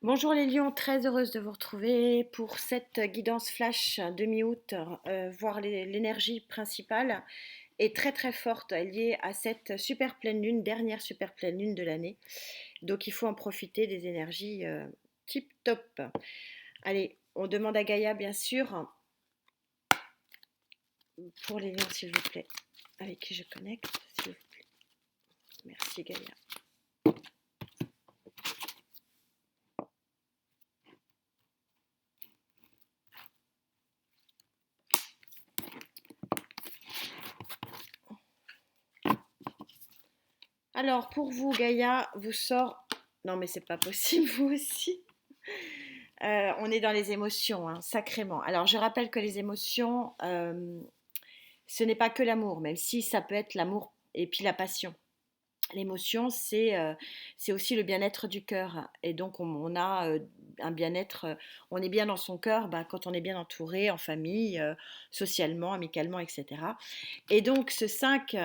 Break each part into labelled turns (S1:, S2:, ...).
S1: Bonjour les lions, très heureuse de vous retrouver pour cette guidance flash de mi-août, voir l'énergie principale est très très forte liée à cette super pleine lune, dernière super pleine lune de l'année. Donc il faut en profiter des énergies tip top. Allez, on demande à Gaïa bien sûr, pour les lions s'il vous plaît, avec qui je connecte, s'il vous plaît. Merci Gaïa. Alors pour vous Gaïa, vous sort... Non mais c'est pas possible, vous aussi. On est dans les émotions, hein, sacrément. Alors, je rappelle que les émotions, ce n'est pas que l'amour, même si ça peut être l'amour et puis la passion. L'émotion, c'est aussi le bien-être du cœur. Et donc, on a un bien-être, on est bien dans son cœur bah, quand on est bien entouré, en famille, socialement, amicalement, etc. Et donc, ce 5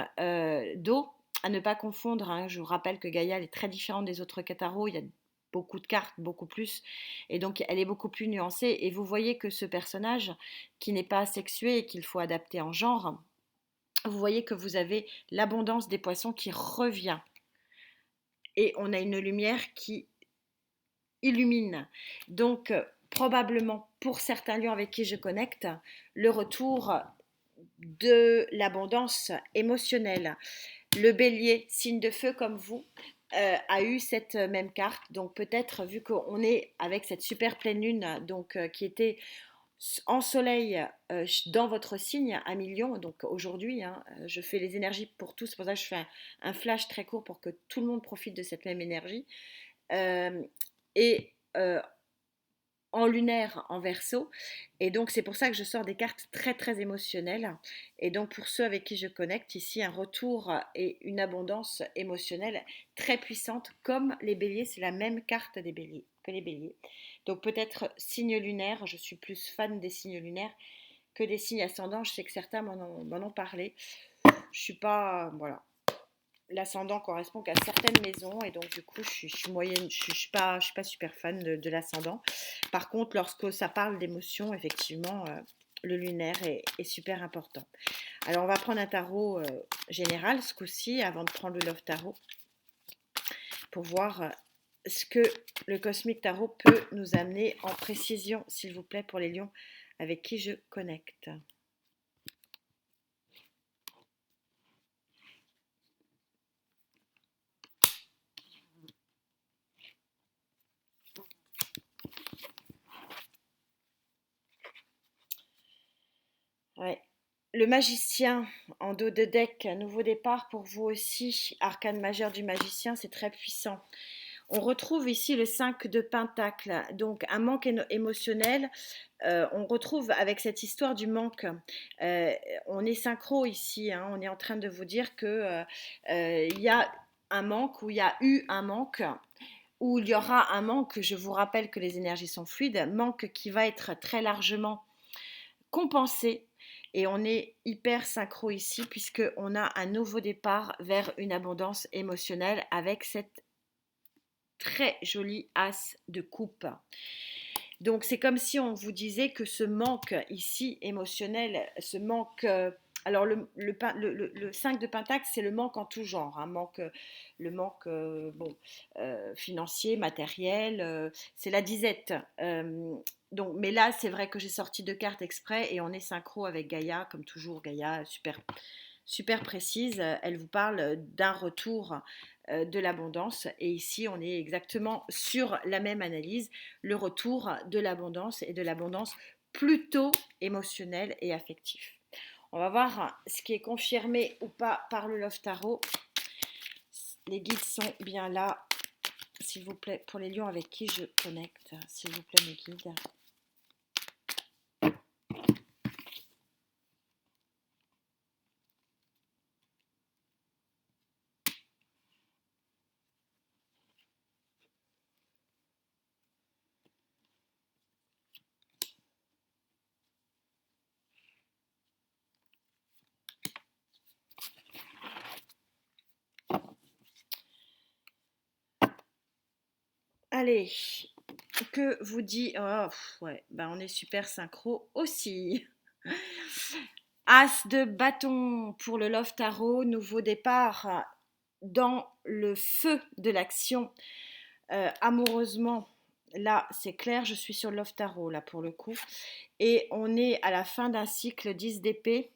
S1: d'eau, à ne pas confondre, hein, je vous rappelle que Gaïa elle est très différente des autres catharos, il y a beaucoup de cartes, beaucoup plus, et donc elle est beaucoup plus nuancée. Et vous voyez que ce personnage, qui n'est pas sexué et qu'il faut adapter en genre, vous voyez que vous avez l'abondance des poissons qui revient. Et on a une lumière qui illumine. Donc, probablement, pour certains lieux avec qui je connecte, le retour de l'abondance émotionnelle. Le bélier, signe de feu comme vous, a eu cette même carte. Donc peut-être, vu qu'on est avec cette super pleine lune, donc qui était en soleil dans votre signe à million, donc aujourd'hui, hein, je fais les énergies pour tous, c'est pour ça que je fais un flash très court pour que tout le monde profite de cette même énergie. Euh, et en lunaire en verso. Et donc, c'est pour ça que je sors des cartes très, très émotionnelles. Et donc, pour ceux avec qui je connecte, ici, un retour et une abondance émotionnelle très puissante, comme les béliers. C'est la même carte des béliers que les béliers. Donc, peut-être signe lunaire. Je suis plus fan des signes lunaires que des signes ascendants. Je sais que certains m'en ont parlé. Je suis pas. Voilà, l'ascendant correspond qu'à certaines maisons et donc du coup je suis moyenne, je suis pas super fan de l'ascendant. Par contre, lorsque ça parle d'émotion, effectivement, le lunaire est super important. Alors on va prendre un tarot général ce coup-ci avant de prendre le Love Tarot pour voir ce que le Cosmic Tarot peut nous amener en précision, s'il vous plaît, pour les lions avec qui je connecte. Ouais. Le magicien en dos de deck, un nouveau départ pour vous aussi. Arcane majeur du magicien, c'est très puissant. On retrouve ici le 5 de Pentacle, donc un manque émotionnel. On retrouve avec cette histoire du manque. Euh, on est synchro ici, hein, on est en train de vous dire que il y a un manque ou il y a eu un manque ou il y aura un manque. Je vous rappelle que les énergies sont fluides, manque qui va être très largement compensé. Et on est hyper synchro ici puisqu'on a un nouveau départ vers une abondance émotionnelle avec cette très jolie as de coupe. Donc c'est comme si on vous disait que ce manque ici émotionnel, ce manque... alors le 5 de Pentacle, c'est le manque en tout genre, hein, le manque bon, financier, matériel, c'est la disette. Donc, mais là, c'est vrai que j'ai sorti deux cartes exprès et on est synchro avec Gaïa, comme toujours, Gaïa, super, super précise. Elle vous parle d'un retour de l'abondance. Et ici, on est exactement sur la même analyse, le retour de l'abondance et de l'abondance plutôt émotionnelle et affective. On va voir ce qui est confirmé ou pas par le Love Tarot. Les guides sont bien là, s'il vous plaît, pour les lions avec qui je connecte. S'il vous plaît, mes guides. Allez, que vous dit, oh, ouais, ben on est super synchro aussi. As de bâton pour le Love Tarot, nouveau départ dans le feu de l'action. Amoureusement, là c'est clair, je suis sur le Love Tarot là pour le coup. Et on est à la fin d'un cycle 10 d'épée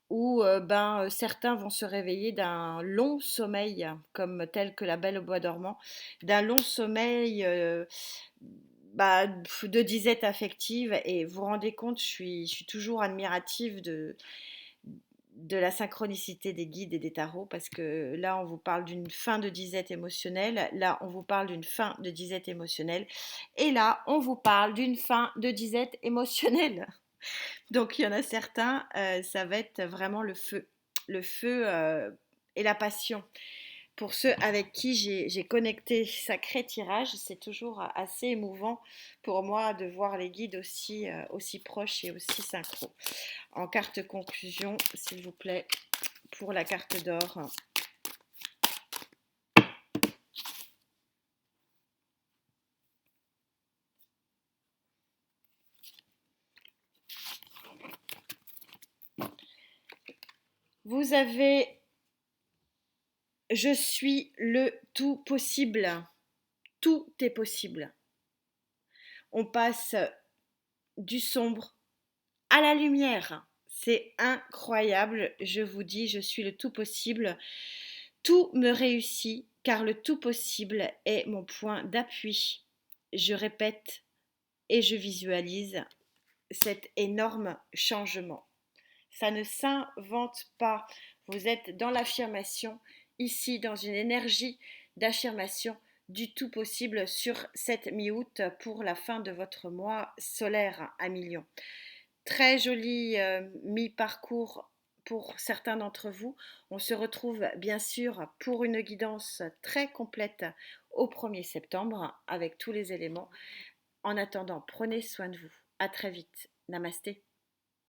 S1: où certains vont se réveiller d'un long sommeil, comme tel que la Belle au bois dormant, d'un long sommeil de disette affective. Et vous vous rendez compte, je suis toujours admirative de la synchronicité des guides et des tarots, parce que là on vous parle d'une fin de disette émotionnelle, là on vous parle d'une fin de disette émotionnelle, et là on vous parle d'une fin de disette émotionnelle. Donc il y en a certains, ça va être vraiment le feu et la passion. Pour ceux avec qui j'ai connecté sacré tirage, c'est toujours assez émouvant pour moi de voir les guides aussi proches et aussi synchro. En carte conclusion, s'il vous plaît, pour la carte d'or. Vous avez je suis le tout possible. Tout est possible. On passe du sombre à la lumière. C'est incroyable. Je vous dis, je suis le tout possible. Tout me réussit car le tout possible est mon point d'appui. Je répète et je visualise cet énorme changement. Ça ne s'invente pas. Vous êtes dans l'affirmation, ici dans une énergie d'affirmation du tout possible sur cette mi-août pour la fin de votre mois solaire à millions. Très joli mi-parcours pour certains d'entre vous. On se retrouve bien sûr pour une guidance très complète au 1er septembre avec tous les éléments. En attendant, prenez soin de vous. À très vite. Namasté.